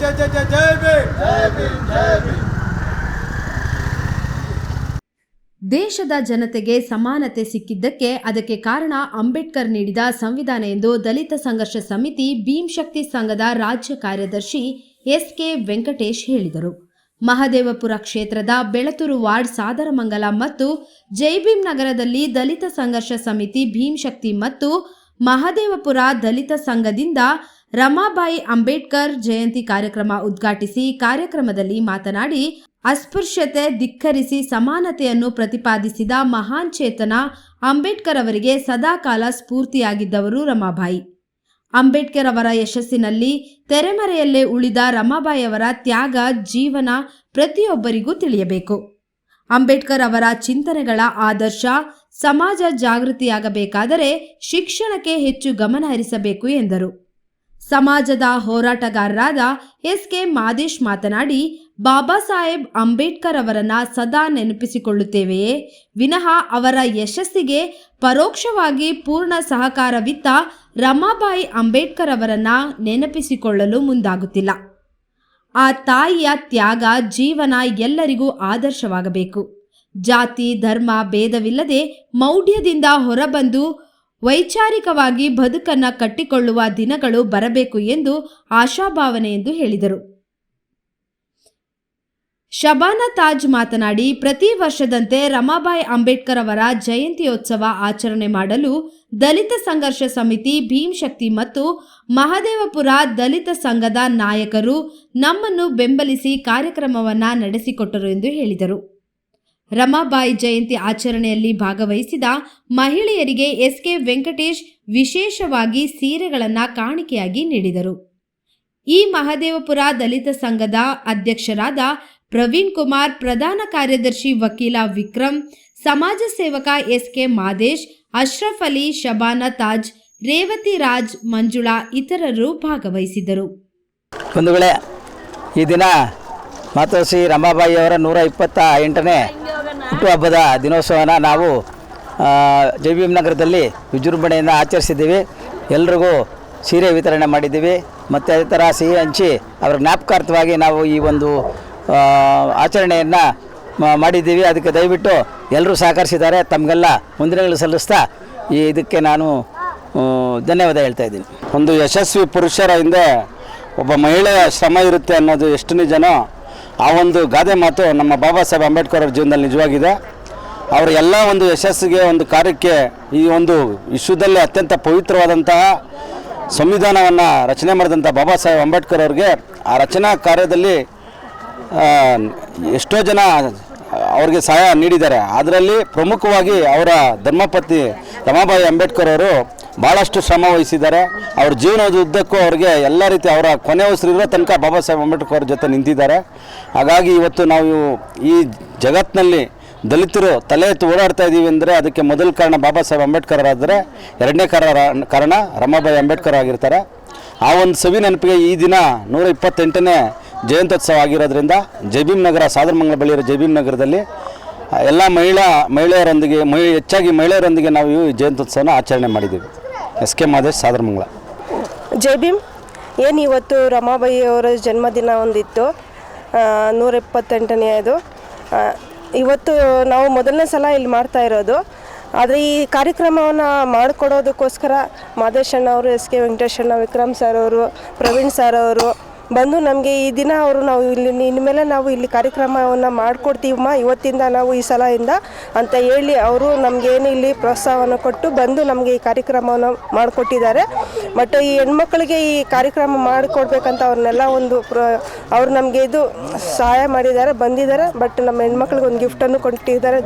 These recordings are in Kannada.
जय जय जय जय भीम जय भीम जय भीम। ದೇಶದ ಜನತೆಗೆ ಸಮಾನತೆ ಸಿಕ್ಕಿದ್ದಕ್ಕೆ ಅದಕ್ಕೆ ಕಾರಣ ಅಂಬೇಡ್ಕರ್ ನೀಡಿದ ಸಂವಿಧಾನ ಎಂದು ದಲಿತ ಸಂಘರ್ಷ ಸಮಿತಿ ಭೀಮಶಕ್ತಿ ಸಂಘದ ರಾಜ್ಯ ಕಾರ್ಯದರ್ಶಿ ಎಸ್.ಕೆ. ವೆಂಕಟೇಶ್ ಹೇಳಿದರು. ಮಹದೇವಪುರ ಕ್ಷೇತ್ರದ ಬೆಳತೂರು ವಾರ್ಡ್ ಸಾದರಮಂಗಲ ಮತ್ತು ಜೈಭೀಮ್ ನಗರದಲ್ಲಿ ದಲಿತ ಸಂಘರ್ಷ ಸಮಿತಿ ಭೀಮಶಕ್ತಿ ಮತ್ತು ಮಹದೇವಪುರ ದಲಿತ ಸಂಘದಿಂದ ರಮಾಬಾಯಿ ಅಂಬೇಡ್ಕರ್ ಜಯಂತಿ ಕಾರ್ಯಕ್ರಮ ಉದ್ಘಾಟಿಸಿ ಕಾರ್ಯಕ್ರಮದಲ್ಲಿ ಮಾತನಾಡಿ, ಅಸ್ಪೃಶ್ಯತೆ ಧಿಕ್ಕರಿಸಿ ಸಮಾನತೆಯನ್ನು ಪ್ರತಿಪಾದಿಸಿದ ಮಹಾನ್ ಚೇತನ ಅಂಬೇಡ್ಕರ್ ಅವರಿಗೆ ಸದಾಕಾಲ ಸ್ಫೂರ್ತಿಯಾಗಿದ್ದವರು ರಮಾಬಾಯಿ. ಅಂಬೇಡ್ಕರ್ ಅವರ ಯಶಸ್ಸಿನಲ್ಲಿ ತೆರೆಮರೆಯಲ್ಲೇ ಉಳಿದ ರಮಾಬಾಯಿ ಅವರ ತ್ಯಾಗ ಜೀವನ ಪ್ರತಿಯೊಬ್ಬರಿಗೂ ತಿಳಿಯಬೇಕು. ಅಂಬೇಡ್ಕರ್ ಅವರ ಚಿಂತನೆಗಳ ಆದರ್ಶ ಸಮಾಜ ಜಾಗೃತಿಯಾಗಬೇಕಾದರೆ ಶಿಕ್ಷಣಕ್ಕೆ ಹೆಚ್ಚು ಗಮನ ಹರಿಸಬೇಕು ಎಂದರು. ಸಮಾಜದ ಹೋರಾಟಗಾರರಾದ ಎಸ್.ಕೆ. ಮಾದೇಶ್ ಮಾತನಾಡಿ, ಬಾಬಾ ಸಾಹೇಬ್ ಅಂಬೇಡ್ಕರ್ ಅವರನ್ನ ಸದಾ ನೆನಪಿಸಿಕೊಳ್ಳುತ್ತೇವೆಯೇ ವಿನಃ ಅವರ ಯಶಸ್ಸಿಗೆ ಪರೋಕ್ಷವಾಗಿ ಪೂರ್ಣ ಸಹಕಾರವಿತ್ತ ರಮಾಬಾಯಿ ಅಂಬೇಡ್ಕರ್ ಅವರನ್ನ ನೆನಪಿಸಿಕೊಳ್ಳಲು ಮುಂದಾಗುತ್ತಿಲ್ಲ. ಆ ತಾಯಿಯ ತ್ಯಾಗ ಜೀವನ ಎಲ್ಲರಿಗೂ ಆದರ್ಶವಾಗಬೇಕು. ಜಾತಿ ಧರ್ಮ ಭೇದವಿಲ್ಲದೆ ಮೌಢ್ಯದಿಂದ ಹೊರಬಂದು ವೈಚಾರಿಕವಾಗಿ ಬದುಕನ್ನ ಕಟ್ಟಿಕೊಳ್ಳುವ ದಿನಗಳು ಬರಬೇಕು ಎಂದು ಆಶಾಭಾವನೆ ಎಂದು ಹೇಳಿದರು. ಶಬಾನಾ ತಾಜ್ ಮಾತನಾಡಿ, ಪ್ರತಿ ವರ್ಷದಂತೆ ರಮಾಬಾಯಿ ಅಂಬೇಡ್ಕರ್ ಅವರ ಜಯಂತ್ಯೋತ್ಸವ ಆಚರಣೆ ಮಾಡಲು ದಲಿತ ಸಂಘರ್ಷ ಸಮಿತಿ ಭೀಮಶಕ್ತಿ ಮತ್ತು ಮಹದೇವಪುರ ದಲಿತ ಸಂಘದ ನಾಯಕರು ನಮ್ಮನ್ನು ಬೆಂಬಲಿಸಿ ಕಾರ್ಯಕ್ರಮವನ್ನು ನಡೆಸಿಕೊಟ್ಟರು ಎಂದು ಹೇಳಿದರು. ರಮಾಬಾಯಿ ಜಯಂತಿ ಆಚರಣೆಯಲ್ಲಿ ಭಾಗವಹಿಸಿದ ಮಹಿಳೆಯರಿಗೆ ಎಸ್.ಕೆ. ವೆಂಕಟೇಶ್ ವಿಶೇಷವಾಗಿ ಸೀರೆಗಳನ್ನು ಕಾಣಿಕೆಯಾಗಿ ನೀಡಿದರು. ಈ ಮಹದೇವಪುರ ದಲಿತ ಸಂಘದ ಅಧ್ಯಕ್ಷರಾದ ಪ್ರವೀಣ್ ಕುಮಾರ್, ಪ್ರಧಾನ ಕಾರ್ಯದರ್ಶಿ ವಕೀಲ ವಿಕ್ರಮ್, ಸಮಾಜ ಸೇವಕ ಎಸ್.ಕೆ. ಮಾದೇಶ್, ಅಶ್ರಫ್ ಅಲಿ, ಶಬಾನಾ ತಾಜ್, ರೇವತಿ ರಾಜ್, ಮಂಜುಳಾ ಇತರರು ಭಾಗವಹಿಸಿದ್ದರು. ಬಂಧುಗಳೇ, ಈ ದಿನ ಮಾತೋಶ್ರೀ ರಮಾಬಾಯಿ ಅವರ 128ನೇ ಹುಟ್ಟುಹಬ್ಬದ ದಿನೋತ್ಸವನ ನಾವು ಜೈಭೀಮ್ ನಗರದಲ್ಲಿ ವಿಜೃಂಭಣೆಯಿಂದ ಆಚರಿಸಿದ್ದೀವಿ. ಎಲ್ರಿಗೂ ಸೀರೆ ವಿತರಣೆ ಮಾಡಿದ್ದೀವಿ ಮತ್ತು ಅದೇ ಥರ ಸಿಹಿ ಹಂಚಿ ಅವರ ಜ್ಞಾಪಕಾರ್ಥವಾಗಿ ನಾವು ಈ ಒಂದು ಆಚರಣೆಯನ್ನು ಮಾಡಿದ್ದೀವಿ. ಅದಕ್ಕೆ ದಯವಿಟ್ಟು ಎಲ್ಲರೂ ಸಹಕರಿಸಿದ್ದಾರೆ. ತಮಗೆಲ್ಲ ವಂದನೆಗಳು ಸಲ್ಲಿಸ್ತಾ ಇದಕ್ಕೆ ನಾನು ಧನ್ಯವಾದ ಹೇಳ್ತಾ ಇದ್ದೀನಿ. ಒಂದು ಯಶಸ್ವಿ ಪುರುಷರ ಹಿಂದೆ ಒಬ್ಬ ಮಹಿಳೆಯ ಶ್ರಮ ಇರುತ್ತೆ ಅನ್ನೋದು ಎಷ್ಟು ನಿಜನೋ ಆ ಒಂದು ಗಾದೆ ಮಾತು ನಮ್ಮ ಬಾಬಾ ಸಾಹೇಬ್ ಅಂಬೇಡ್ಕರ್ ಅವರ ಜೀವನದಲ್ಲಿ ನಿಜವಾಗಿದೆ. ಅವರ ಎಲ್ಲ ಒಂದು ಯಶಸ್ಸಿಗೆ, ಒಂದು ಕಾರ್ಯಕ್ಕೆ, ಈ ಒಂದು ವಿಶ್ವದಲ್ಲೇ ಅತ್ಯಂತ ಪವಿತ್ರವಾದಂತಹ ಸಂವಿಧಾನವನ್ನು ರಚನೆ ಮಾಡಿದಂಥ ಬಾಬಾ ಸಾಹೇಬ್ ಅಂಬೇಡ್ಕರ್ ಅವ್ರಿಗೆ ಆ ರಚನಾ ಕಾರ್ಯದಲ್ಲಿ ಎಷ್ಟೋ ಜನ ಅವ್ರಿಗೆ ಸಹಾಯ ನೀಡಿದ್ದಾರೆ. ಅದರಲ್ಲಿ ಪ್ರಮುಖವಾಗಿ ಅವರ ಧರ್ಮಪತ್ನಿ ರಮಾಬಾಯಿ ಅಂಬೇಡ್ಕರ್ ಅವರು ಭಾಳಷ್ಟು ಶ್ರಮ ವಹಿಸಿದ್ದಾರೆ. ಅವ್ರ ಜೀವನದ ಉದ್ದಕ್ಕೂ ಅವ್ರಿಗೆ ಎಲ್ಲ ರೀತಿ ಅವರ ಕೊನೆ ಉಸಿರಿರೋ ತನಕ ಬಾಬಾ ಸಾಹೇಬ್ ಅಂಬೇಡ್ಕರ್ ಅವ್ರ ಜೊತೆ ನಿಂತಿದ್ದಾರೆ. ಹಾಗಾಗಿ ಇವತ್ತು ನಾವು ಈ ಜಗತ್ತಿನಲ್ಲಿ ದಲಿತರು ತಲೆ ಎತ್ತು ಓಡಾಡ್ತಾ ಇದ್ದೀವಿ ಅಂದರೆ ಅದಕ್ಕೆ ಮೊದಲ ಕಾರಣ ಬಾಬಾ ಸಾಹೇಬ್ ಅಂಬೇಡ್ಕರ್ ಆದರೆ, ಎರಡನೇ ಕಾರಣ ರಮಾಬಾಯಿ ಅಂಬೇಡ್ಕರ್ ಆಗಿರ್ತಾರೆ. ಆ ಒಂದು ಸವಿ ನೆನಪಿಗೆ ಈ ದಿನ 128ನೇ ಜಯಂತ್ಯೋತ್ಸವ ಆಗಿರೋದ್ರಿಂದ ಜೈಭೀಮ್ ನಗರ ಸಾದರಮಂಗಲ ಬಳಿ ಇರೋ ಜೈಭೀಮ್ ನಗರದಲ್ಲಿ ಎಲ್ಲ ಮಹಿಳೆಯರೊಂದಿಗೆ ಹೆಚ್ಚಾಗಿ ಮಹಿಳೆಯರೊಂದಿಗೆ ನಾವು ಈ ಜಯಂತ್ಯೋತ್ಸವನ ಆಚರಣೆ ಮಾಡಿದ್ದೀವಿ. ಎಸ್.ಕೆ. ಮಾದೇಶ್, ಸಾದರಮಂಗಲ. ಜೈಭೀಮ್ ಏನು ಇವತ್ತು ರಮಾಬಾಯಿ ಅವರ ಜನ್ಮದಿನ ಒಂದಿತ್ತು, 128ನೇದು. ಇವತ್ತು ನಾವು ಮೊದಲನೇ ಸಲ ಇಲ್ಲಿ ಮಾಡ್ತಾ ಇರೋದು. ಆದರೆ ಈ ಕಾರ್ಯಕ್ರಮವನ್ನು ಮಾಡಿಕೊಡೋದಕ್ಕೋಸ್ಕರ ಮಾದೇಶ್ ಅಣ್ಣ ಅವರು, ಎಸ್.ಕೆ. ವೆಂಕಟೇಶ್ ಅಣ್ಣ, ವಿಕ್ರಮ್ ಸರ್ ಅವರು, ಪ್ರವೀಣ್ ಸರ್ ಅವರು ಬಂದು ನಮಗೆ ಈ ದಿನ ಅವರು ನಾವು ಇಲ್ಲಿ ಇನ್ಮೇಲೆ ನಾವು ಇಲ್ಲಿ ಕಾರ್ಯಕ್ರಮವನ್ನು ಮಾಡಿಕೊಡ್ತೀವಮ್ಮ ಇವತ್ತಿಂದ ನಾವು ಈ ಸಲದಿಂದ ಅಂತ ಹೇಳಿ ಅವರು ನಮಗೇನು ಇಲ್ಲಿ ಪ್ರೋತ್ಸಾಹವನ್ನು ಕೊಟ್ಟು ಬಂದು ನಮಗೆ ಈ ಕಾರ್ಯಕ್ರಮವನ್ನು ಮಾಡಿಕೊಟ್ಟಿದ್ದಾರೆ. ಬಟ್ ಈ ಹೆಣ್ಮಕ್ಳಿಗೆ ಈ ಕಾರ್ಯಕ್ರಮ ಮಾಡಿಕೊಡ್ಬೇಕಂತ ಅವ್ರನ್ನೆಲ್ಲ ಅವ್ರು ನಮಗೆ ಇದು ಸಹಾಯ ಮಾಡಿದ್ದಾರೆ, ಬಂದಿದ್ದಾರೆ. ಬಟ್ ನಮ್ಮ ಹೆಣ್ಮಕ್ಳಿಗೆ ಒಂದು ಗಿಫ್ಟನ್ನು ಕೊಟ್ಟಿದ್ದಾರೆ.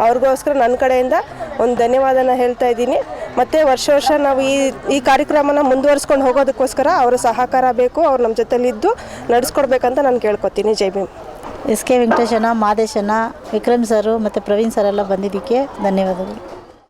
ಅವ್ರಿಗೋಸ್ಕರ ನನ್ನ ಕಡೆಯಿಂದ ಒಂದು ಧನ್ಯವಾದನ ಹೇಳ್ತಾ ಇದ್ದೀನಿ. ಮತ್ತು ವರ್ಷ ನಾವು ಈ ಕಾರ್ಯಕ್ರಮನ ಮುಂದುವರಿಸ್ಕೊಂಡು ಹೋಗೋದಕ್ಕೋಸ್ಕರ ಅವರ ಸಹಕಾರ ಬೇಕು. ಅವ್ರು ನಮ್ಮ ಜೊತೆಲಿದ್ದು ನಡೆಸ್ಕೊಡ್ಬೇಕಂತ ನಾನು ಕೇಳ್ಕೊತೀನಿ. ಜೈ ಭೀಮ್. ಎಸ್.ಕೆ. ವೆಂಕಟೇಶಣ್ಣ, ಮಾದೇಶಣ್ಣ, ವಿಕ್ರಮ್ ಸರು ಮತ್ತು ಪ್ರವೀಣ್ ಸರ್ ಎಲ್ಲ ಬಂದಿದ್ದಕ್ಕೆ ಧನ್ಯವಾದಗಳು.